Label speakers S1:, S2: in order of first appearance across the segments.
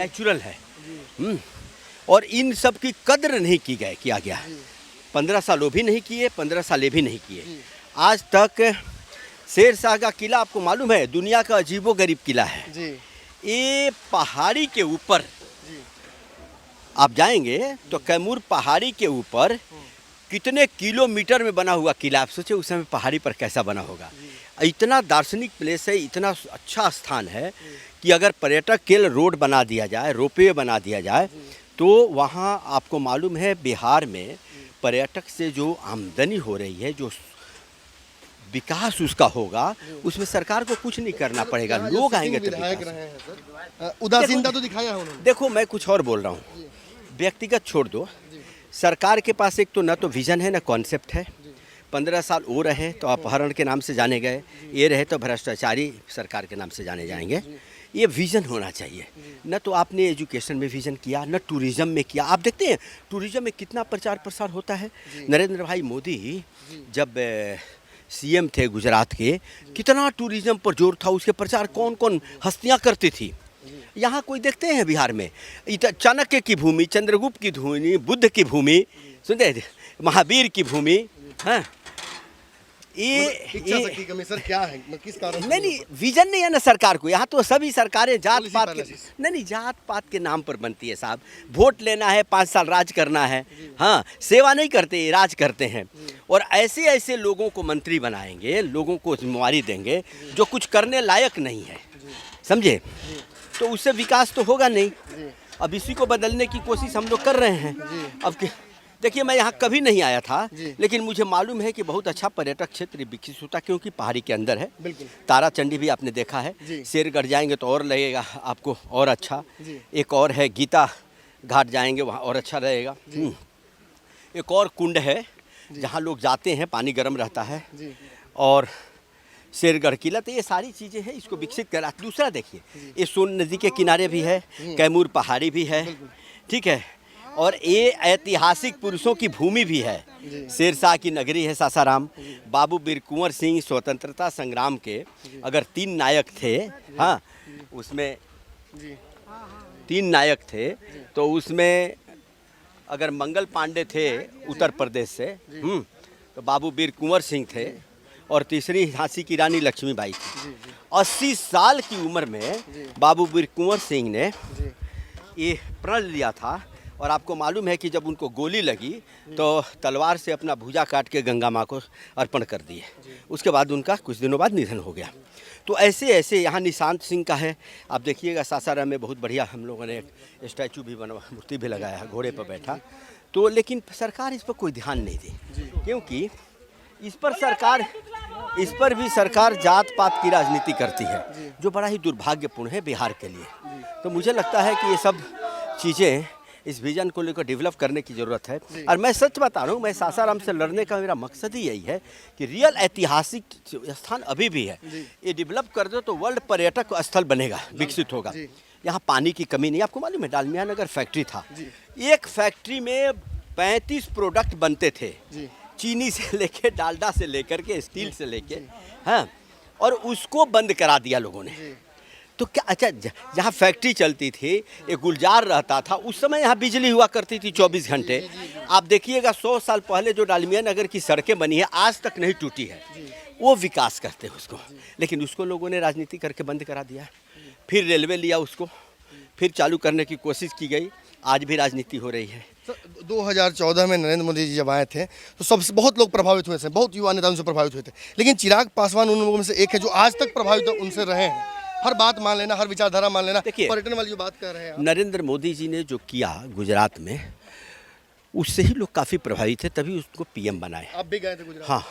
S1: Natural है। और इन सब की कद्र नहीं किया गया। 15 साल वो भी नहीं किए, 15 साल ये भी नहीं किए। आज तक शेर शाह का किला आपको मालूम है दुनिया का अजीबोगरीब किला है जी। ये पहाड़ी के ऊपर आप जाएंगे तो कैमूर पहाड़ी के ऊपर कितने किलोमीटर में बना हुआ किला, आप सोचिए उस समय पहाड़ी पर कैसा बना होगा। इतना दार्शनिक प्लेस है, इतना अच्छा स्थान है कि अगर पर्यटक के लिए रोड बना दिया जाए, रोपवे बना दिया जाए, तो वहाँ आपको मालूम है बिहार में पर्यटक से जो आमदनी हो रही है, जो विकास उसका होगा, उसमें सरकार को कुछ नहीं करना पड़ेगा, लोग आएंगे तो
S2: उदासीनता तो दिखाया उन्होंने।
S1: देखो मैं कुछ और बोल रहा हूँ, व्यक्तिगत छोड़ दो, सरकार के पास एक तो न तो विजन है न कॉन्सेप्ट है। 15 साल वो रहे तो अपहरण के नाम से जाने गए, ये रहे तो भ्रष्टाचारी सरकार के नाम से जाने जाएंगे। ये विज़न होना चाहिए। न तो आपने एजुकेशन में विज़न किया, न टूरिज़्म में किया। आप देखते हैं टूरिज़्म में कितना प्रचार प्रसार होता है। नरेंद्र भाई मोदी जब सीएम थे गुजरात के, कितना टूरिज़्म पर जोर था, उसके प्रचार कौन कौन हस्तियाँ करती थी। यहाँ कोई देखते हैं बिहार में चाणक्य की भूमि, चंद्रगुप्त की भूमि, बुद्ध की भूमि, सुनते महावीर की भूमि। हाँ,
S2: इच्छा शक्ति कमी सर क्या है, किस कारण?
S1: नहीं विजन नहीं है ना सरकार को। यहाँ तो सभी सरकारें जात पात के नहीं जात पात के नाम पर बनती है साहब। वोट लेना है, 5 साल राज करना है। हाँ, सेवा नहीं करते, राज करते हैं। और ऐसे ऐसे लोगों को मंत्री बनाएंगे, लोगों को जिम्मेवारी देंगे जो कुछ करने लायक नहीं है, समझे? तो उससे विकास तो होगा नहीं। अब इसी को बदलने की कोशिश हम लोग कर रहे हैं। अब देखिए मैं यहाँ कभी नहीं आया था, लेकिन मुझे मालूम है कि बहुत अच्छा पर्यटक क्षेत्र विकसित होता, क्योंकि पहाड़ी के अंदर है। तारा चंडी भी आपने देखा है। शेरगढ़ जाएंगे तो और लगेगा आपको और अच्छा। एक और है गीता घाट, जाएंगे वहाँ और अच्छा रहेगा। एक और कुंड है जहाँ लोग जाते हैं, पानी गर्म रहता है। और शेरगढ़ किला, तो ये सारी चीज़ें हैं, इसको विकसित करा। दूसरा देखिए, ये सोन नदी के किनारे भी है, कैमूर पहाड़ी भी है, ठीक है। और ये ऐतिहासिक पुरुषों की भूमि भी है। शेर शाह की नगरी है सासाराम। बाबू वीर कुंवर सिंह स्वतंत्रता संग्राम के अगर 3 नायक थे, हाँ उसमें 3 नायक थे, तो उसमें अगर मंगल पांडे थे उत्तर प्रदेश से, तो बाबू वीर कुंवर सिंह थे, और तीसरी झांसी की रानी लक्ष्मीबाई थी। 80 साल की उम्र में बाबू वीर कुंवर सिंह ने ये प्रण लिया था। और आपको मालूम है कि जब उनको गोली लगी तो तलवार से अपना भुजा काट के गंगा माँ को अर्पण कर दिए। उसके बाद उनका कुछ दिनों बाद निधन हो गया। तो ऐसे ऐसे यहाँ निशांत सिंह का है, आप देखिएगा सासाराम में बहुत बढ़िया हम लोगों ने एक स्टैचू भी बनवा, मूर्ति भी लगाया है, घोड़े पर बैठा। तो लेकिन सरकार इस पर कोई ध्यान नहीं दी, क्योंकि इस पर भी सरकार जात पात की राजनीति करती है, जो बड़ा ही दुर्भाग्यपूर्ण है बिहार के लिए। तो मुझे लगता है कि ये सब चीज़ें इस विजन को लेकर डेवलप करने की ज़रूरत है। और मैं सच बता रहा हूँ, मैं सासाराम से लड़ने का मेरा मकसद ही यही है कि रियल ऐतिहासिक स्थान अभी भी है, ये डेवलप कर दो तो वर्ल्ड पर्यटक स्थल बनेगा, विकसित होगा। यहाँ पानी की कमी नहीं। आपको मालूम है डालमिया नगर फैक्ट्री था, एक फैक्ट्री में 35 प्रोडक्ट बनते थे, चीनी से लेके, डालडा से लेकर के, स्टील से लेके, हाँ, और उसको बंद करा दिया लोगों ने। तो क्या अच्छा, जहाँ फैक्ट्री चलती थी, एक गुलजार रहता था, उस समय यहाँ बिजली हुआ करती थी 24 घंटे। आप देखिएगा 100 साल पहले जो डालमिया नगर की सड़कें बनी है आज तक नहीं टूटी है। वो विकास करते हैं उसको, लेकिन उसको लोगों ने राजनीति करके बंद करा दिया। फिर रेलवे लिया उसको, फिर चालू करने की कोशिश की गई, आज भी राजनीति हो रही है।
S2: 2014 में नरेंद्र मोदी जी जब आए थे तो सबसे बहुत लोग प्रभावित हुए थे, बहुत युवा नेता उनसे प्रभावित हुए थे, लेकिन चिराग पासवान उन लोगों में से एक है जो आज तक प्रभावित उनसे रहे हैं। हर बात मान लेना, हर विचारधारा मान लेना। देखिए पर्यटन वाली जो बात कर रहे हैं
S1: नरेंद्र मोदी जी ने जो किया गुजरात में, उससे ही लोग काफ़ी प्रभावित थे, तभी उसको पीएम बनाए।
S2: आप भी गए थे गुजरात?
S1: हाँ,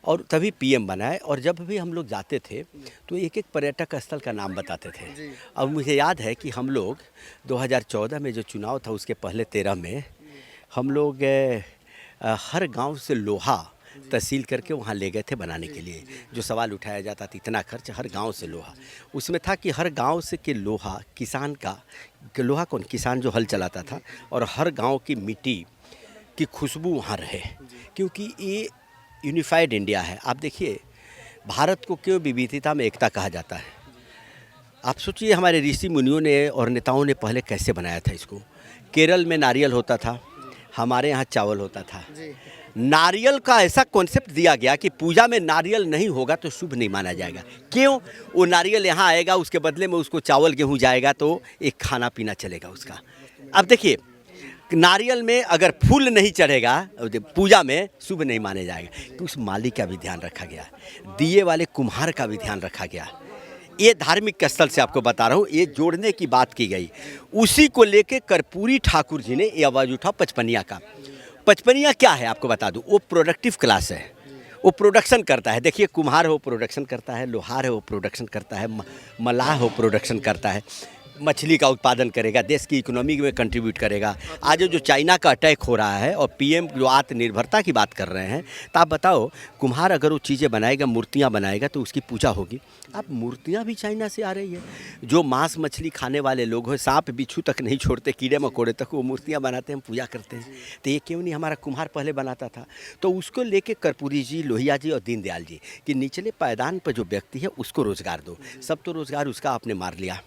S1: और तभी पीएम बनाए। और जब भी हम लोग जाते थे तो एक एक पर्यटक स्थल का नाम बताते थे। अब मुझे याद है कि हम लोग 2014 में जो चुनाव था उसके पहले 13 में हम लोग हर गांव से लोहा तहसील करके वहाँ ले गए थे बनाने के लिए। जो सवाल उठाया जाता था इतना खर्च, हर गांव से लोहा, उसमें था कि हर गांव से के लोहा किसान का, लोहा कौन, किसान जो हल चलाता था, और हर गांव की मिट्टी की खुशबू वहाँ रहे, क्योंकि ये यूनिफाइड इंडिया है। आप देखिए भारत को क्यों विविधता में एकता कहा जाता है। आप सोचिए हमारे ऋषि मुनियों ने और नेताओं ने पहले कैसे बनाया था इसको। केरल में नारियल होता था, हमारे यहाँ चावल होता था। नारियल का ऐसा कॉन्सेप्ट दिया गया कि पूजा में नारियल नहीं होगा तो शुभ नहीं माना जाएगा। क्यों? वो नारियल यहाँ आएगा, उसके बदले में उसको चावल गेहूँ जाएगा तो एक खाना पीना चलेगा उसका। अब देखिए, नारियल में अगर फूल नहीं चढ़ेगा पूजा में शुभ नहीं माने जाएगा, कि उस माली का भी ध्यान रखा गया, दिए वाले कुम्हार का भी ध्यान रखा गया। ये धार्मिक स्थल से आपको बता रहा हूँ, ये जोड़ने की बात की गई। उसी को लेके कर्पूरी ठाकुर जी ने ये आवाज़ उठा पचपनिया का। पचपनिया क्या है आपको बता दूँ, वो प्रोडक्टिव क्लास है, वो प्रोडक्शन करता है। देखिए, कुम्हार हो प्रोडक्शन करता है, लोहार है वो प्रोडक्शन करता है, मलाह हो प्रोडक्शन करता है, मछली का उत्पादन करेगा, देश की इकोनॉमी में कंट्रीब्यूट करेगा। आज जो चाइना का अटैक हो रहा है और पीएम जो आत्मनिर्भरता की बात कर रहे हैं, तो आप बताओ, कुम्हार अगर वो चीज़ें बनाएगा, मूर्तियाँ बनाएगा तो उसकी पूजा होगी। अब मूर्तियाँ भी चाइना से आ रही है। जो मांस मछली खाने वाले लोग हैं, सांप बिच्छू तक नहीं छोड़ते, कीड़े मकोड़े तक, वो मूर्तियाँ बनाते हैं, हम पूजा करते हैं। तो ये क्यों नहीं हमारा कुम्हार पहले बनाता था? तो उसको लेके कर्पूरी जी, लोहिया जी और दीनदयाल जी कि निचले पायदान पर जो व्यक्ति है उसको रोज़गार दो। सब तो रोज़गार उसका आपने मार लिया,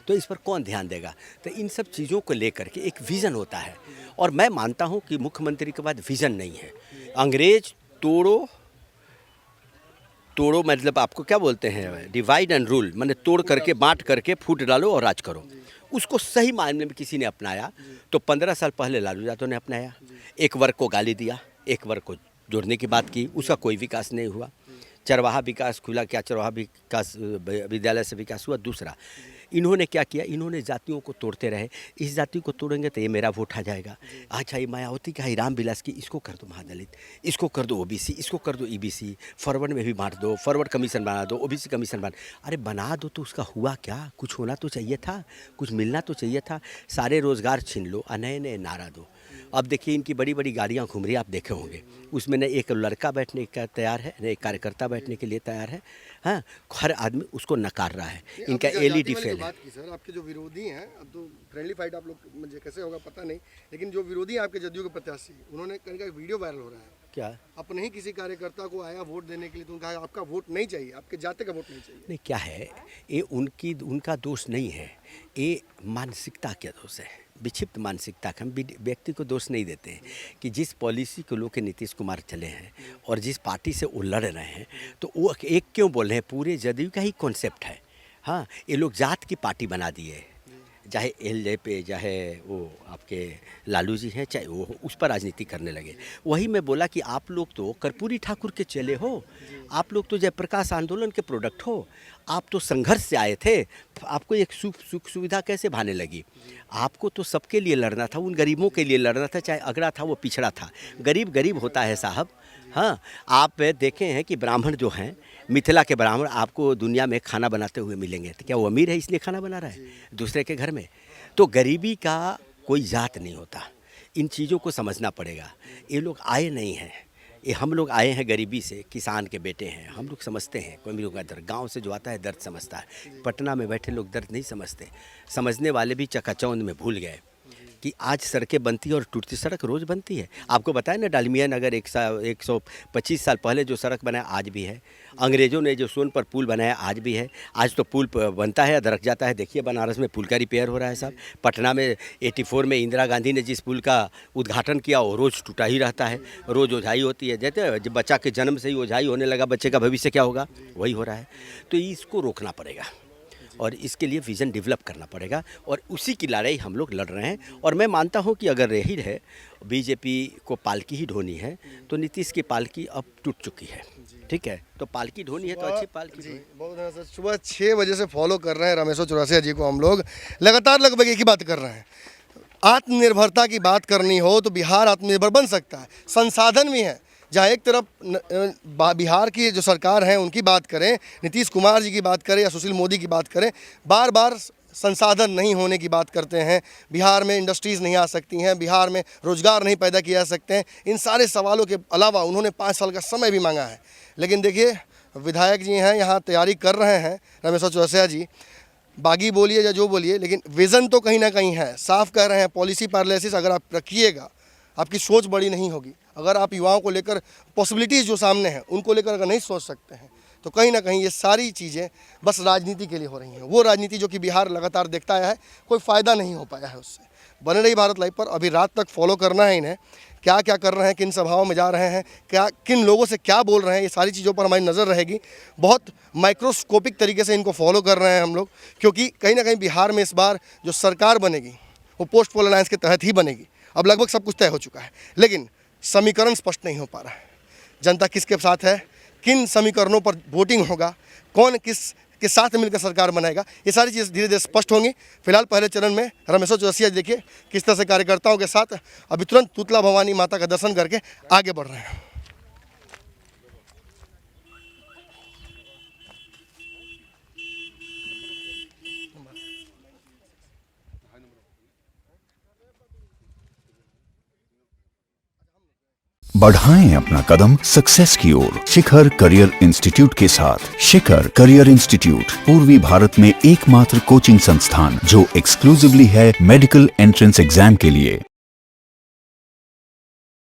S1: तो इस पर कौन ध्यान देगा? तो इन सब चीज़ों को लेकर के एक विज़न होता है, और मैं मानता हूं कि मुख्यमंत्री के बाद विज़न नहीं है। अंग्रेज तोड़ो तोड़ो मतलब आपको क्या बोलते हैं, डिवाइड एंड रूल, माने तोड़ करके बांट करके फूट डालो और राज करो। उसको सही मायने में किसी ने अपनाया तो 15 साल पहले लालू यादव ने अपनाया। एक वर्ग को गाली दिया, एक वर्ग को जोड़ने की बात की, उसका कोई विकास नहीं हुआ। चरवाहा विकास खुला, क्या चरवाहा विकास विद्यालय से विकास हुआ? दूसरा, इन्होंने क्या किया, इन्होंने जातियों को तोड़ते रहे। इस जाति को तोड़ेंगे तो ये मेरा वोट आ जाएगा। अच्छा, ये मायावती का ही रामविलास की, इसको कर दो महादलित, इसको कर दो ओबीसी, इसको कर दो ईबीसी, फॉरवर्ड में भी बांट दो, फॉरवर्ड कमीशन बना दो, ओबीसी कमीशन बना। अरे बना दो तो उसका हुआ क्या? कुछ होना तो चाहिए था, कुछ मिलना तो चाहिए था। सारे रोज़गार छीन लो, नए नए नारा दो। अब देखिए, इनकी बड़ी बड़ी गाड़ियाँ घूम रही, आप देखे होंगे, उसमें न एक लड़का बैठने का तैयार है, न एक कार्यकर्ता बैठने के लिए तैयार है। हाँ, हर आदमी उसको नकार रहा है। इनका एलईडी फेल है।
S2: सर, आपके जो विरोधी हैं, अब तो फ्रेंडली फाइट आप लोग, मुझे कैसे होगा पता नहीं, लेकिन जो विरोधी हैं आपके जदयू के प्रत्याशी, उन्होंने कहीं का वीडियो वायरल हो रहा है। क्या? अपने ही किसी कार्यकर्ता को आया वोट देने के लिए, तो उनका आपका वोट नहीं चाहिए, आपके जाति का वोट नहीं चाहिए।
S1: नहीं, क्या है ये, उनका दोष नहीं है, ये मानसिकता का दोष है, विक्षिप्त मानसिकता का। हम व्यक्ति को दोष नहीं देते हैं कि जिस पॉलिसी को लोग नीतीश कुमार चले हैं और जिस पार्टी से वो लड़ रहे हैं, तो वो एक क्यों बोल रहे हैं, पूरे जदयू का ही कॉन्सेप्ट है। हाँ, ये लोग जात की पार्टी बना दिए, चाहे एलजेपी, चाहे वो आपके लालू जी हैं, चाहे वो उस पर राजनीति करने लगे। वही मैं बोला कि आप लोग तो कर्पूरी ठाकुर के चेले हो, आप लोग तो जयप्रकाश आंदोलन के प्रोडक्ट हो, आप तो संघर्ष से आए थे। आपको एक सुख सुविधा कैसे भाने लगी? आपको तो सबके लिए लड़ना था, उन गरीबों के लिए लड़ना था, चाहे अगड़ा था वो पिछड़ा था। गरीब गरीब होता है साहब। हाँ, आप देखे हैं कि ब्राह्मण जो हैं, मिथिला के ब्राह्मण आपको दुनिया में खाना बनाते हुए मिलेंगे, तो क्या वो अमीर है इसलिए खाना बना रहा है दूसरे के घर में? तो गरीबी का कोई जात नहीं होता, इन चीज़ों को समझना पड़ेगा। ये लोग आए नहीं हैं, ये हम लोग आए हैं गरीबी से, किसान के बेटे हैं, हम लोग समझते हैं। कोई लोग दर्द, गाँव से जो आता है दर्द समझता है, पटना में बैठे लोग दर्द नहीं समझते। समझने वाले भी चकाचौंध में भूल गए कि आज सड़कें बनती है और टूटती सड़क रोज़ बनती है। आपको बताया ना, डालमिया नगर 125 साल पहले जो सड़क बनाया आज भी है। अंग्रेज़ों ने जो सोन पर पुल बनाया आज भी है। आज तो पुल बनता है, दरक जाता है। देखिए बनारस में पुल का रिपेयर हो रहा है साहब। पटना में 84 में इंदिरा गांधी ने जिस पुल का उद्घाटन किया वो रोज़ टूटा ही रहता है, रोज़ ओझाई होती है। जैसे जब बच्चा के जन्म से ही ओझाई होने लगा, बच्चे का भविष्य क्या होगा, वही हो रहा है। तो इसको रोकना पड़ेगा और इसके लिए विज़न डेवलप करना पड़ेगा, और उसी की लड़ाई हम लोग लड़ रहे हैं। और मैं मानता हूं कि अगर यही है, बीजेपी को पालकी ही ढोनी है, तो नीतीश की पालकी अब टूट चुकी है। ठीक है, तो पालकी ढोनी है तो अच्छी पालकी जी।
S2: बहुत धन्यवाद सर। सुबह 6 बजे से फॉलो कर रहे हैं रामेश्वर चौरसिया जी को हम लोग, लगातार लगभग एक ही बात कर रहे हैं। आत्मनिर्भरता की बात करनी हो तो बिहार आत्मनिर्भर बन सकता है, संसाधन भी है। जहाँ एक तरफ बिहार की जो सरकार है उनकी बात करें, नीतीश कुमार जी की बात करें या सुशील मोदी की बात करें, बार बार संसाधन नहीं होने की बात करते हैं। बिहार में इंडस्ट्रीज़ नहीं आ सकती हैं, बिहार में रोज़गार नहीं पैदा किए जा सकते हैं। इन सारे सवालों के अलावा उन्होंने 5 साल का समय भी मांगा है। लेकिन देखिए, विधायक जी हैं यहाँ तैयारी कर रहे हैं, रामेश्वर चौरसिया जी, बागी बोलिए या जो बोलिए, लेकिन विज़न तो कहीं ना कहीं है। साफ कह रहे हैं, पॉलिसी पैरालिसिस अगर आप रखिएगा, आपकी सोच बड़ी नहीं होगी। अगर आप युवाओं को लेकर, पॉसिबिलिटीज़ जो सामने हैं उनको लेकर अगर नहीं सोच सकते हैं, तो कहीं ना कहीं ये सारी चीज़ें बस राजनीति के लिए हो रही हैं। वो राजनीति जो कि बिहार लगातार देखता आया है, कोई फ़ायदा नहीं हो पाया है उससे। बने रही भारत लाइव पर, अभी रात तक फॉलो करना है इन्हें, क्या क्या कर रहे हैं, किन सभाओं में जा रहे हैं, क्या किन लोगों से क्या बोल रहे हैं, ये सारी चीज़ों पर हमारी नज़र रहेगी। बहुत माइक्रोस्कोपिक तरीके से इनको फॉलो कर रहे हैं हम लोग, क्योंकि कहीं ना कहीं बिहार में इस बार जो सरकार बनेगी वो पोस्ट पोल अलायंस के तहत ही बनेगी। अब लगभग सब कुछ तय हो चुका है, लेकिन समीकरण स्पष्ट नहीं हो पा रहा है। जनता किसके साथ है, किन समीकरणों पर वोटिंग होगा, कौन किस के साथ मिलकर सरकार बनाएगा, ये सारी चीज़ धीरे धीरे स्पष्ट होंगी। फिलहाल पहले चरण में रमेशो चौरसिया देखिए किस तरह से कार्यकर्ताओं के साथ अभी तुरंत तुतला भवानी माता का दर्शन करके आगे बढ़ रहे हैं।
S3: बढ़ाएं अपना कदम सक्सेस की ओर शिखर करियर इंस्टीट्यूट के साथ। शिखर करियर इंस्टीट्यूट पूर्वी भारत में एकमात्र कोचिंग संस्थान जो एक्सक्लूसिवली है मेडिकल एंट्रेंस एग्जाम के लिए।